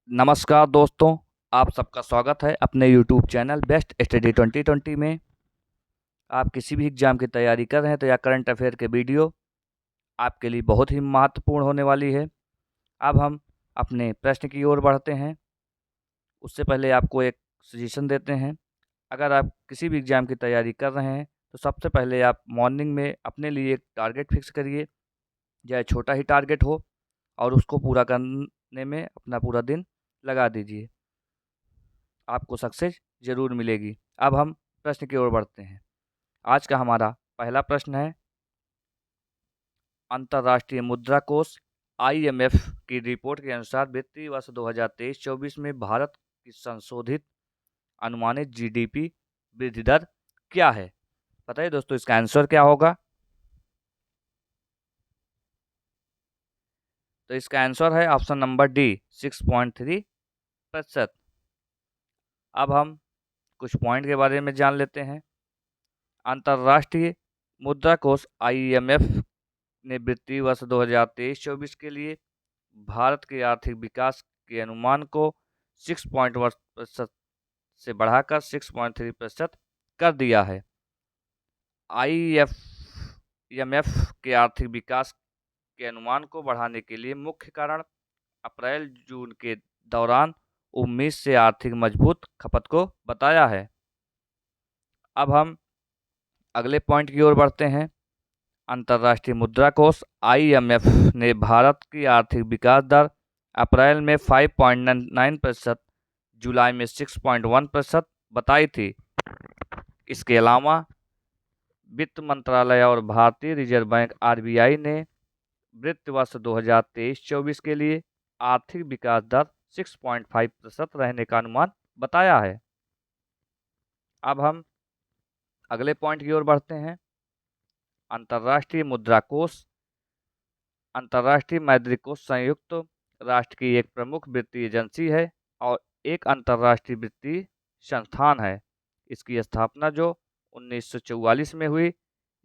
नमस्कार दोस्तों, आप सबका स्वागत है अपने YouTube चैनल बेस्ट स्टडी 2020 में। आप किसी भी एग्ज़ाम की तैयारी कर रहे हैं तो यह करंट अफेयर के वीडियो आपके लिए बहुत ही महत्वपूर्ण होने वाली है। अब हम अपने प्रश्न की ओर बढ़ते हैं। उससे पहले आपको एक सजेशन देते हैं। अगर आप किसी भी एग्ज़ाम की तैयारी कर रहे हैं तो सबसे पहले आप मॉर्निंग में अपने लिए एक टारगेट फिक्स करिए, चाहे छोटा ही टारगेट हो, और उसको पूरा करने में अपना पूरा दिन लगा दीजिए। आपको सक्सेस ज़रूर मिलेगी। अब हम प्रश्न की ओर बढ़ते हैं। आज का हमारा पहला प्रश्न है, अंतर्राष्ट्रीय मुद्रा कोष आईएमएफ की रिपोर्ट के अनुसार वित्तीय वर्ष 2023-24 में भारत की संशोधित अनुमानित जीडीपी वृद्धि दर क्या है? बताइए दोस्तों, इसका आंसर क्या होगा? तो इसका आंसर है ऑप्शन नंबर डी, 6.3%। अब हम कुछ पॉइंट के बारे में जान लेते हैं। अंतर्राष्ट्रीय मुद्रा कोष आईएमएफ ने वित्तीय वर्ष 2023-24 के लिए भारत के आर्थिक विकास के अनुमान को 6.1% से बढ़ाकर 6.3% कर दिया है। आईएमएफ के आर्थिक विकास के अनुमान को बढ़ाने के लिए मुख्य कारण अप्रैल-जून के दौरान उम्मीद से आर्थिक मजबूत खपत को बताया है। अब हम अगले पॉइंट की ओर बढ़ते हैं। अंतर्राष्ट्रीय मुद्रा कोष आईएमएफ ने भारत की आर्थिक विकास दर अप्रैल में 5.9%, जुलाई में 6.1% बताई थी। इसके अलावा वित्त मंत्रालय और भारतीय रिजर्व बैंक आरबीआई ने वित्त वर्ष 2023-24 के लिए आर्थिक विकास दर 6.5% रहने का अनुमान बताया है। अब हम अगले पॉइंट की ओर बढ़ते हैं। अंतर्राष्ट्रीय मुद्रा कोष अंतर्राष्ट्रीय मौद्रिक कोष संयुक्त राष्ट्र की एक प्रमुख वित्तीय एजेंसी है और एक अंतर्राष्ट्रीय वित्तीय संस्थान है। इसकी स्थापना जो 1944 में हुई।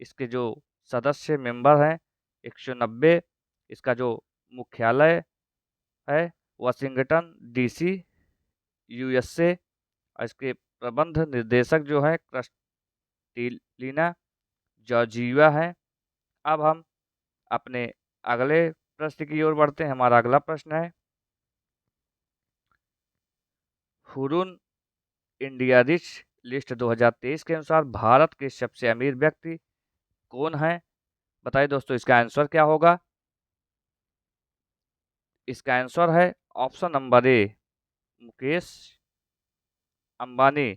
इसके जो सदस्य मेंबर हैं 190। इसका जो मुख्यालय है वाशिंगटन डीसी, यूएसए। और इसके प्रबंध निर्देशक जो है क्रिस्टलिना जॉर्जिया है। अब हम अपने अगले प्रश्न की ओर बढ़ते हैं। हमारा अगला प्रश्न है, हुरून इंडिया रिच लिस्ट 2023 के अनुसार भारत के सबसे अमीर व्यक्ति कौन है? बताइए दोस्तों, इसका आंसर क्या होगा? इसका आंसर है option number A, Mukesh Ambani.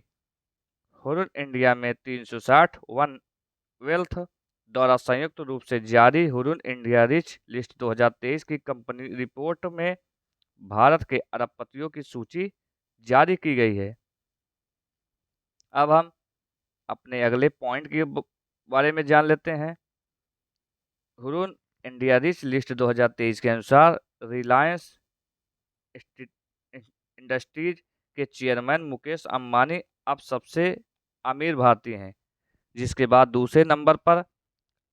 Hurun India में 360 वन वेल्थ द्वारा संयुक्त रूप से जारी हुरून इंडिया रिच लिस्ट 2023 की कंपनी रिपोर्ट में भारत के अरबपतियों की सूची जारी की गई है। अब हम अपने अगले पॉइंट के बारे में जान लेते हैं। हुरून इंडिया रिच लिस्ट 2023 के अनुसार रिलायंस इंडस्ट्रीज के चेयरमैन मुकेश अंबानी अब सबसे अमीर भारतीय हैं, जिसके बाद दूसरे नंबर पर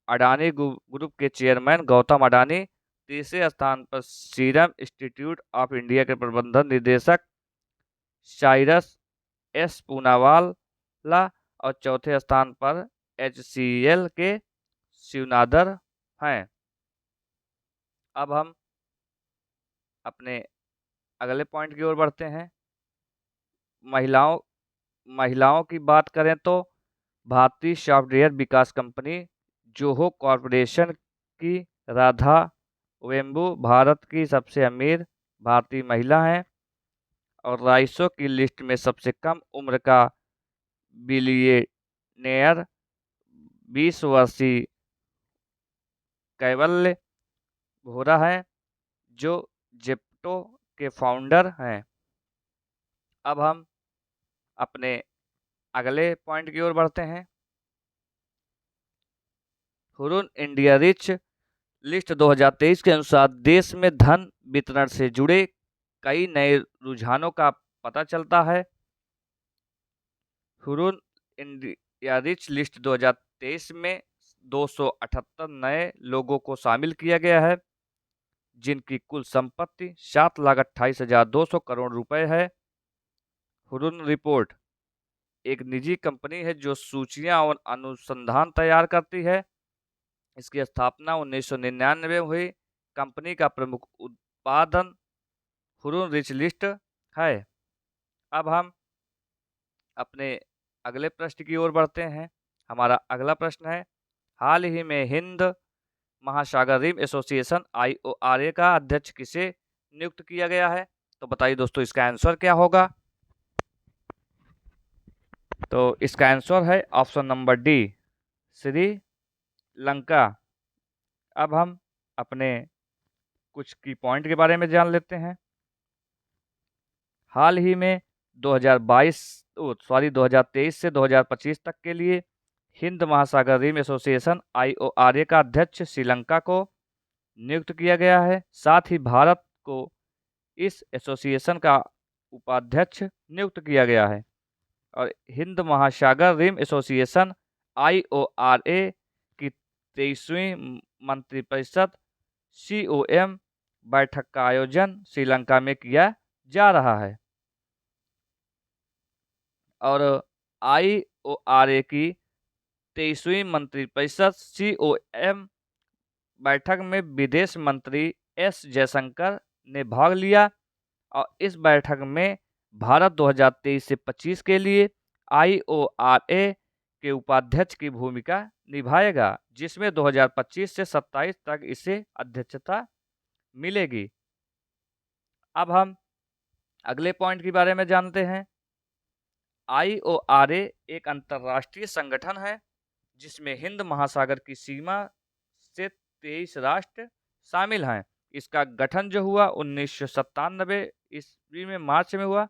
अडानी ग्रुप के चेयरमैन गौतम अडानी, तीसरे स्थान पर सीरम इंस्टीट्यूट ऑफ इंडिया के प्रबंधन निदेशक साइरस एस पूनावाला, और चौथे स्थान पर एचसीएल के शिवनादर हैं। अब हम अपने अगले पॉइंट की ओर बढ़ते हैं। महिलाओं महिलाओं की बात करें तो भारतीय सॉफ्टवेयर विकास कंपनी जोहो कॉरपोरेशन की राधा वेम्बू भारत की सबसे अमीर भारतीय महिला हैं और राइसो की लिस्ट में सबसे कम उम्र का बिलियनेयर 20 वर्षीय कैवल्य वोरा है, जो जेप्टो के फाउंडर हैं। अब हम अपने अगले पॉइंट की ओर बढ़ते हैं। हुरून इंडिया रिच लिस्ट 2023 के अनुसार देश में धन वितरण से जुड़े कई नए रुझानों का पता चलता है। हुरून इंडिया रिच लिस्ट 2023 में 278 नए लोगों को शामिल किया गया है, जिनकी कुल संपत्ति 7,28,200 करोड़ रुपए है। हुरुन रिपोर्ट एक निजी कंपनी है जो सूचियां और अनुसंधान तैयार करती है। इसकी स्थापना 1999 में हुई। कंपनी का प्रमुख उत्पादन हुरुन रिच लिस्ट है। अब हम अपने अगले प्रश्न की ओर बढ़ते हैं। हमारा अगला प्रश्न है, हाल ही में हिंद महासागर रिम एसोसिएशन IORA का अध्यक्ष किसे नियुक्त किया गया है? तो बताइए दोस्तों, इसका आंसर क्या होगा? तो इसका आंसर है ऑप्शन नंबर डी, श्रीलंका। अब हम अपने कुछ की पॉइंट के बारे में जान लेते हैं। हाल ही में 2023 से 2025 तक के लिए हिंद महासागर रिम एसोसिएशन IORA का अध्यक्ष श्रीलंका को नियुक्त किया गया है। साथ ही भारत को इस एसोसिएशन का उपाध्यक्ष नियुक्त किया गया है। और हिंद महासागर रिम एसोसिएशन IORA की 23वीं मंत्रिपरिषद COM बैठक का आयोजन श्रीलंका में किया जा रहा है। और IORA की 23वीं मंत्रिपरिषद COM बैठक में विदेश मंत्री S जयशंकर ने भाग लिया। और इस बैठक में भारत 2023 से 25 के लिए IORA के उपाध्यक्ष की भूमिका निभाएगा, जिसमें 2025 से 27 तक इसे अध्यक्षता मिलेगी। अब हम अगले पॉइंट के बारे में जानते हैं। IORA एक अंतर्राष्ट्रीय संगठन है जिसमें हिंद महासागर की सीमा से 23 राष्ट्र शामिल हैं। इसका गठन जो हुआ 1997 ईस्वी में मार्च में हुआ।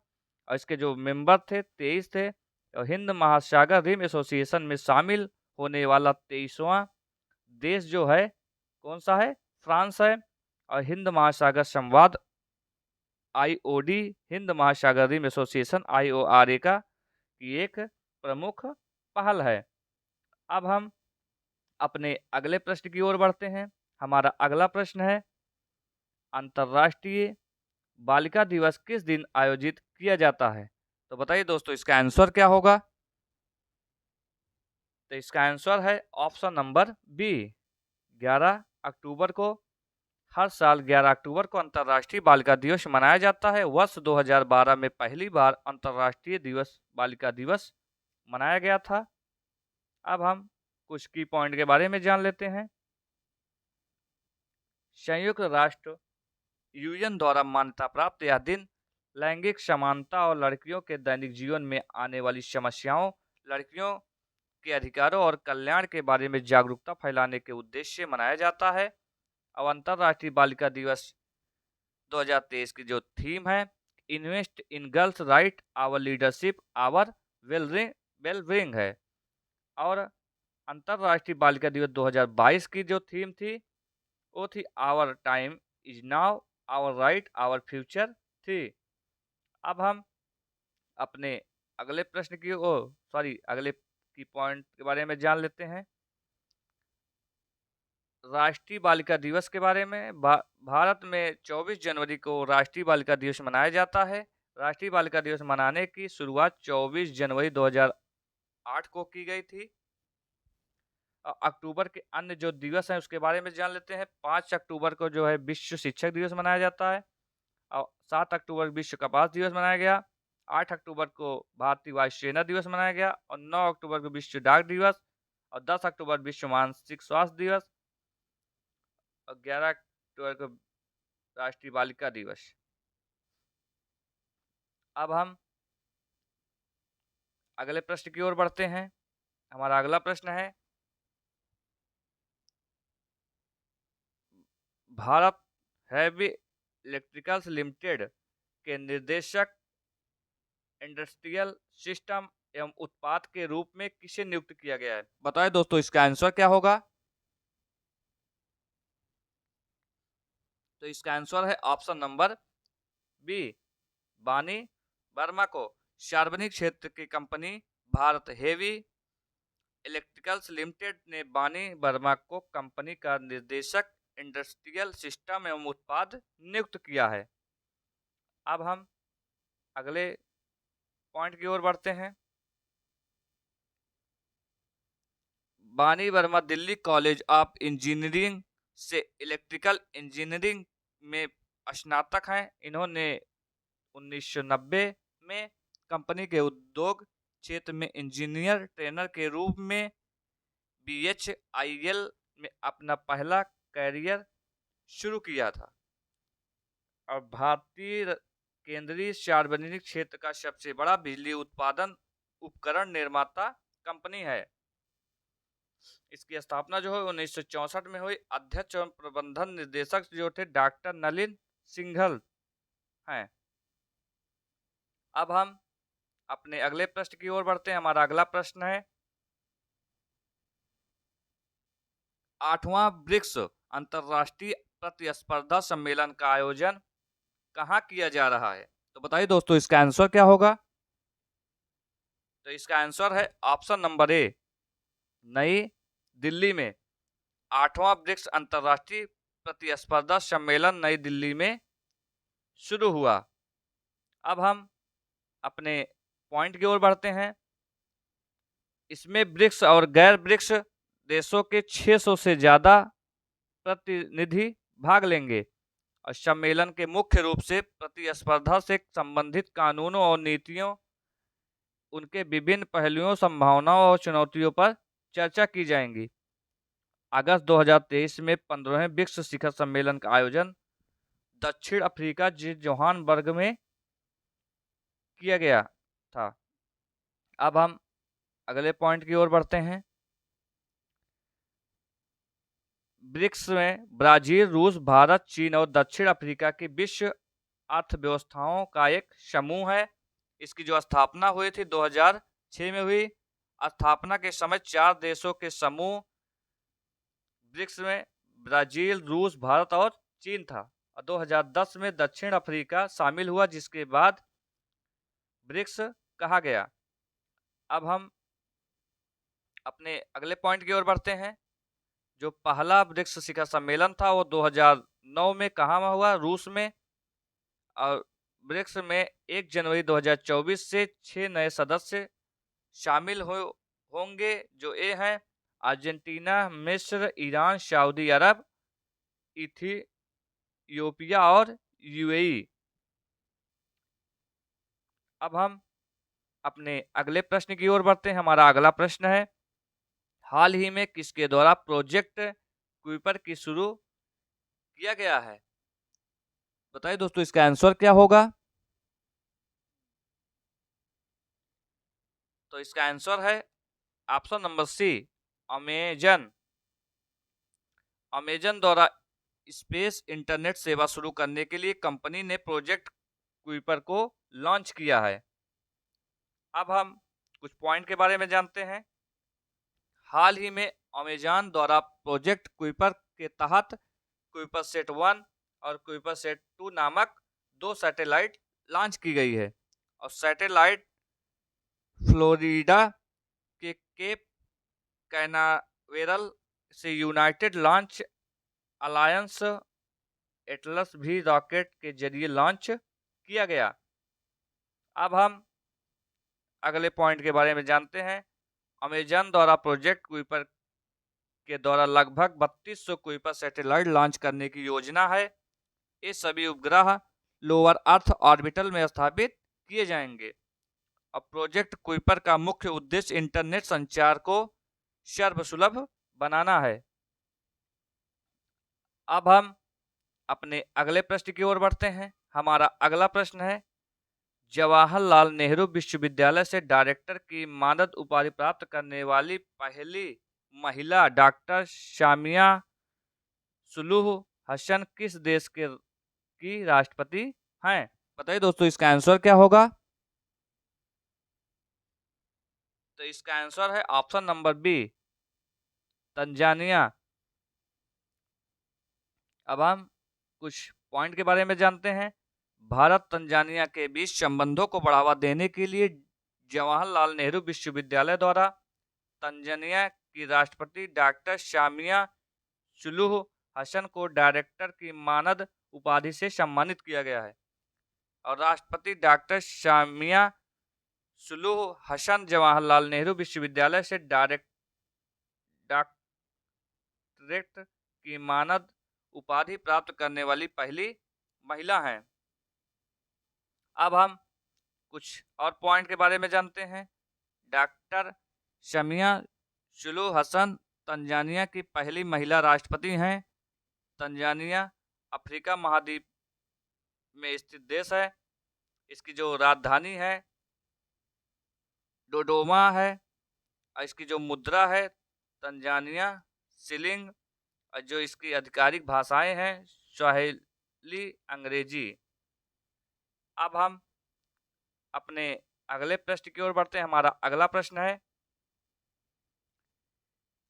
और इसके जो मेंबर थे 23 थे। और हिंद महासागर रिम एसोसिएशन में शामिल होने वाला 23वां देश जो है कौन सा है? फ्रांस है। और हिंद महासागर संवाद IOD हिंद महासागर रिम एसोसिएशन IORA का की एक प्रमुख पहल है। अब हम अपने अगले प्रश्न की ओर बढ़ते हैं। हमारा अगला प्रश्न है, अंतर्राष्ट्रीय बालिका दिवस किस दिन आयोजित किया जाता है? तो बताइए दोस्तों, इसका आंसर क्या होगा? तो इसका आंसर है ऑप्शन नंबर बी, 11 अक्टूबर को। हर साल 11 अक्टूबर को अंतर्राष्ट्रीय बालिका दिवस मनाया जाता है। वर्ष 2012 में पहली बार अंतर्राष्ट्रीय दिवस बालिका दिवस मनाया गया था। अब हम कुछ की पॉइंट के बारे में जान लेते हैं। संयुक्त राष्ट्र UN द्वारा मान्यता प्राप्त यह दिन लैंगिक समानता और लड़कियों के दैनिक जीवन में आने वाली समस्याओं, लड़कियों के अधिकारों और कल्याण के बारे में जागरूकता फैलाने के उद्देश्य से मनाया जाता है। अब अंतर्राष्ट्रीय बालिका दिवस 2023 की जो थीम है, invest in girls right our leadership our wellbeing है। और अंतर्राष्ट्रीय बालिका दिवस 2022 की जो थीम थी वो थी our time is now, our right our future थी। अब हम अपने अगले प्रश्न की अगले की पॉइंट के बारे में जान लेते हैं। राष्ट्रीय बालिका दिवस के बारे में। भारत में 24 जनवरी को राष्ट्रीय बालिका दिवस मनाया जाता है। राष्ट्रीय बालिका दिवस मनाने की शुरुआत 24 जनवरी 2008 को की गई थी। अक्टूबर के अन्य जो दिवस हैं उसके बारे में जान लेते हैं। 5 अक्टूबर को जो है विश्व शिक्षक दिवस मनाया जाता है। और 7 अक्टूबर विश्व कपास दिवस मनाया गया। 8 अक्टूबर को भारतीय वायुसेना दिवस मनाया गया। और 9 अक्टूबर को विश्व डाक दिवस। और 10 अक्टूबर विश्व मानसिक स्वास्थ्य दिवस। और 11 अक्टूबर को राष्ट्रीय बालिका दिवस। अब हम अगले प्रश्न की ओर बढ़ते हैं। हमारा अगला प्रश्न है, भारत हैवी इलेक्ट्रिकल्स लिमिटेड के निर्देशक इंडस्ट्रियल सिस्टम एवं उत्पाद के रूप में किसे नियुक्त किया गया है? बताएं दोस्तों, इसका आंसर क्या होगा? तो इसका आंसर है ऑप्शन नंबर बी, बानी वर्मा को। सार्वजनिक क्षेत्र की company Bharat heavy electricals limited ने बानी वर्मा को कंपनी का निर्देशक इंडस्ट्रियल सिस्टम एवं उत्पाद नियुक्त किया है। अब हम अगले पॉइंट की ओर बढ़ते हैं। बानी Verma Delhi college of engineering से इलेक्ट्रिकल इंजीनियरिंग में स्नातक हैं। इन्होंने 1990 में कंपनी के उद्योग क्षेत्र में इंजीनियर ट्रेनर के रूप में BHIL में अपना पहला कैरियर शुरू किया था और भारतीय केंद्रीय सार्वजनिक क्षेत्र का सबसे बड़ा बिजली उत्पादन उपकरण निर्माता कंपनी है। इसकी स्थापना जो है 1964 में हुई। अध्यक्ष एवं प्रबंधन निर्देशक जो थे डॉक्टर नलिन सिंघल हैं। अब हम अपने अगले प्रश्न की ओर बढ़ते हैं। हमारा अगला प्रश्न है, 8वां ब्रिक्स अंतरराष्ट्रीय प्रतिस्पर्धा सम्मेलन का आयोजन कहाँ किया जा रहा है? तो बताइए दोस्तों, इसका आंसर क्या होगा? तो इसका आंसर है ऑप्शन नंबर ए, नई दिल्ली में। 8वां ब्रिक्स अंतरराष्ट्रीय प्रतिस्पर्धा सम्मेलन नई दिल्ली में शुरू हुआ। अब हम अपने पॉइंट की ओर बढ़ते हैं। इसमें ब्रिक्स और गैर ब्रिक्स देशों के 600 से ज्यादा प्रतिनिधि भाग लेंगे और सम्मेलन के मुख्य रूप से प्रतिस्पर्धा से संबंधित कानूनों और नीतियों, उनके विभिन्न पहलुओं, संभावनाओं और चुनौतियों पर चर्चा की जाएंगी। अगस्त 2023 में 15वें ब्रिक्स शिखर सम्मेलन का आयोजन दक्षिण अफ्रीका जोहान्सबर्ग में किया गया था। अब हम अगले पॉइंट की ओर बढ़ते हैं। ब्रिक्स में ब्राजील, रूस, भारत, चीन और दक्षिण अफ्रीका की विश्व अर्थव्यवस्थाओं का एक समूह है। इसकी जो स्थापना हुई थी 2006 में हुई। स्थापना के समय 4 देशों के समूह ब्रिक्स में ब्राजील, रूस, भारत और चीन था और 2010 में दक्षिण अफ्रीका शामिल हुआ, जिसके बाद ब्रिक्स कहा गया। अब हम अपने अगले पॉइंट की ओर बढ़ते हैं। जो पहला ब्रिक्स शिखर सम्मेलन था वो 2009 में कहाँ हुआ? रूस में। और ब्रिक्स में 1 जनवरी 2024 से 6 नए सदस्य शामिल होंगे, जो ये हैं अर्जेंटीना, मिस्र, ईरान, सऊदी अरब, इथियोपिया और UAE। अब हम अपने अगले प्रश्न की ओर बढ़ते हैं। हमारा अगला प्रश्न है, हाल ही में किसके द्वारा प्रोजेक्ट कुइपर की शुरू किया गया है? बताइए दोस्तों, इसका आंसर क्या होगा? तो इसका आंसर है option number C, Amazon. Amazon द्वारा स्पेस इंटरनेट सेवा शुरू करने के लिए कंपनी ने प्रोजेक्ट कुइपर को लॉन्च किया है। अब हम कुछ पॉइंट के बारे में जानते हैं। हाल ही में अमेजन द्वारा प्रोजेक्ट कुइपर के तहत कुइपर सेट 1 और कुइपर सेट 2 नामक 2 सैटेलाइट लॉन्च की गई है और सैटेलाइट फ्लोरिडा के केप कैनावेरल से यूनाइटेड लॉन्च अलायंस एटलस भी रॉकेट के जरिए लॉन्च किया गया। अब हम अगले पॉइंट के बारे में जानते हैं। अमेजन द्वारा प्रोजेक्ट कुइपर के द्वारा लगभग 3200 कुइपर सैटेलाइट लॉन्च करने की योजना है। ये सभी उपग्रह लोअर अर्थ ऑर्बिटल में स्थापित किए जाएंगे। अब प्रोजेक्ट कुइपर का मुख्य उद्देश्य इंटरनेट संचार को सर्वसुलभ बनाना है। अब हम अपने अगले प्रश्न की ओर बढ़ते हैं। हमारा अगला प्रश्न है, जवाहरलाल नेहरू विश्वविद्यालय से डायरेक्टर की मानद उपाधि प्राप्त करने वाली पहली महिला डॉक्टर सामिया सुलूह हसन किस देश की राष्ट्रपति हैं? बताइए दोस्तों, इसका आंसर क्या होगा? तो इसका आंसर है ऑप्शन नंबर बी, तंजानिया। अब हम कुछ पॉइंट के बारे में जानते हैं। भारत तंजानिया के बीच संबंधों को बढ़ावा देने के लिए जवाहरलाल नेहरू विश्वविद्यालय द्वारा तंजानिया की राष्ट्रपति डॉक्टर सामिया सुलूह हसन को डायरेक्टर की मानद उपाधि से सम्मानित किया गया है। और राष्ट्रपति डॉक्टर शामिया सुलूह हसन जवाहरलाल नेहरू विश्वविद्यालय से डॉक्टरेट की मानद उपाधि प्राप्त करने वाली पहली महिला हैं। अब हम कुछ और पॉइंट के बारे में जानते हैं। डॉक्टर शमिया सुलूह हसन तंजानिया की पहली महिला राष्ट्रपति हैं। तंजानिया अफ्रीका महाद्वीप में स्थित देश है। इसकी जो राजधानी है डोडोमा है और इसकी जो मुद्रा है तंजानिया शिलिंग और जो इसकी आधिकारिक भाषाएं हैं स्वाहिली अंग्रेजी। अब हम अपने अगले प्रश्न की ओर बढ़ते हैं। हमारा अगला प्रश्न है,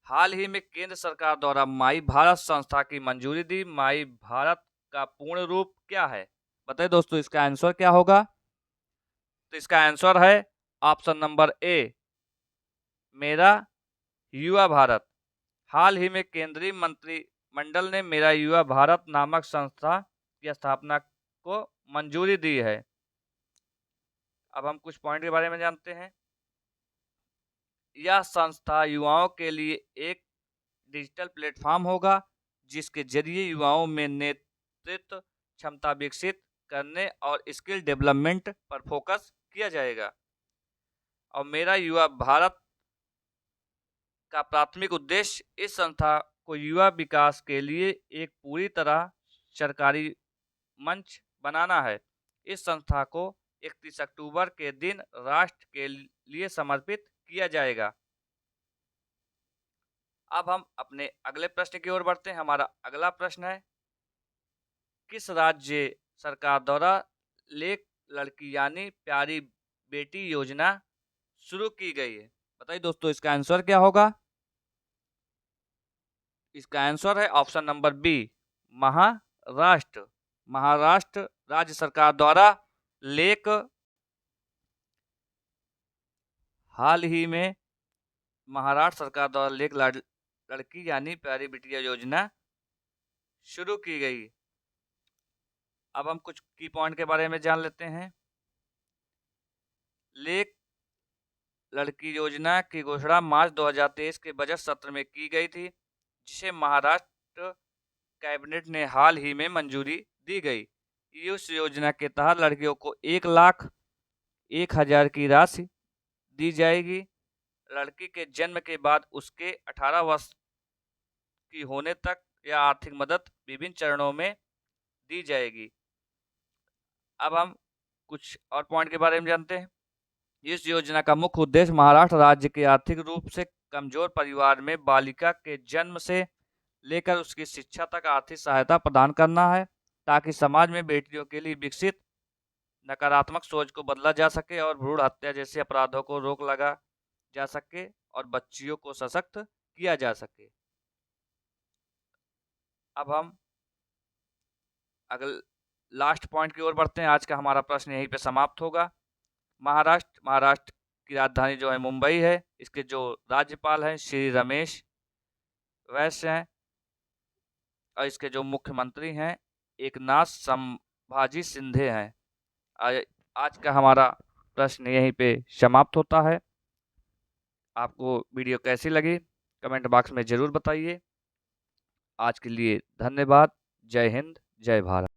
हाल ही में केंद्र सरकार द्वारा माई भारत संस्था की मंजूरी दी माई भारत का पूर्ण रूप क्या है? बताइए दोस्तों, इसका आंसर क्या होगा? तो इसका आंसर है ऑप्शन नंबर ए, मेरा युवा भारत। हाल ही में केंद्रीय मंत्रिमंडल ने मेरा युवा भारत नामक संस्था की स्थापना को मंजूरी दी है। अब हम कुछ पॉइंट के बारे में जानते हैं। यह संस्था युवाओं के लिए एक डिजिटल प्लेटफॉर्म होगा जिसके जरिए युवाओं में नेतृत्व क्षमता विकसित करने और स्किल डेवलपमेंट पर फोकस किया जाएगा। और मेरा युवा भारत का प्राथमिक उद्देश्य इस संस्था को युवा विकास के लिए एक पूरी तरह सरकारी मंच बनाना है। इस संस्था को 31 अक्टूबर के दिन राष्ट्र के लिए समर्पित किया जाएगा। अब हम अपने अगले प्रश्न की ओर बढ़ते हैं। हमारा अगला प्रश्न है, किस राज्य सरकार द्वारा लेक लड़की यानी प्यारी बेटी योजना शुरू की गई है? बताइए दोस्तों, इसका आंसर क्या होगा? इसका आंसर है option number B, Maharashtra. Maharashtra राज्य सरकार द्वारा हाल ही में महाराष्ट्र सरकार द्वारा लेक लड़की यानी प्यारी बिटिया योजना शुरू की गई। अब हम कुछ की पॉइंट के बारे में जान लेते हैं। लेक लड़की योजना की घोषणा मार्च 2023 के बजट सत्र में की गई थी, जिसे महाराष्ट्र कैबिनेट ने हाल ही में मंजूरी दी गई। इस योजना के तहत लड़कियों को 1,01,000 की राशि दी जाएगी। लड़की के जन्म के बाद उसके 18 वर्ष की होने तक यह आर्थिक मदद विभिन्न चरणों में दी जाएगी। अब हम कुछ और पॉइंट के बारे में जानते हैं। इस योजना का मुख्य उद्देश्य महाराष्ट्र राज्य के आर्थिक रूप से कमजोर परिवार में बालिका के जन्म से लेकर उसकी शिक्षा तक आर्थिक सहायता प्रदान करना है, ताकि समाज में बेटियों के लिए विकसित नकारात्मक सोच को बदला जा सके और भ्रूण हत्या जैसे अपराधों को रोक लगा जा सके और बच्चियों को सशक्त किया जा सके। अब हम अगले लास्ट पॉइंट की ओर बढ़ते हैं। आज का हमारा प्रश्न यहीं पे समाप्त होगा। महाराष्ट्र की राजधानी जो है मुंबई है। इसके जो राज्यपाल हैं श्री रमेश वैश्य हैं और इसके जो मुख्यमंत्री हैं एकनाथ संभाजी शिंदे हैं। आज का हमारा प्रश्न यहीं पे समाप्त होता है। आपको वीडियो कैसी लगी कमेंट बॉक्स में ज़रूर बताइए। आज के लिए धन्यवाद। जय हिंद, जय भारत।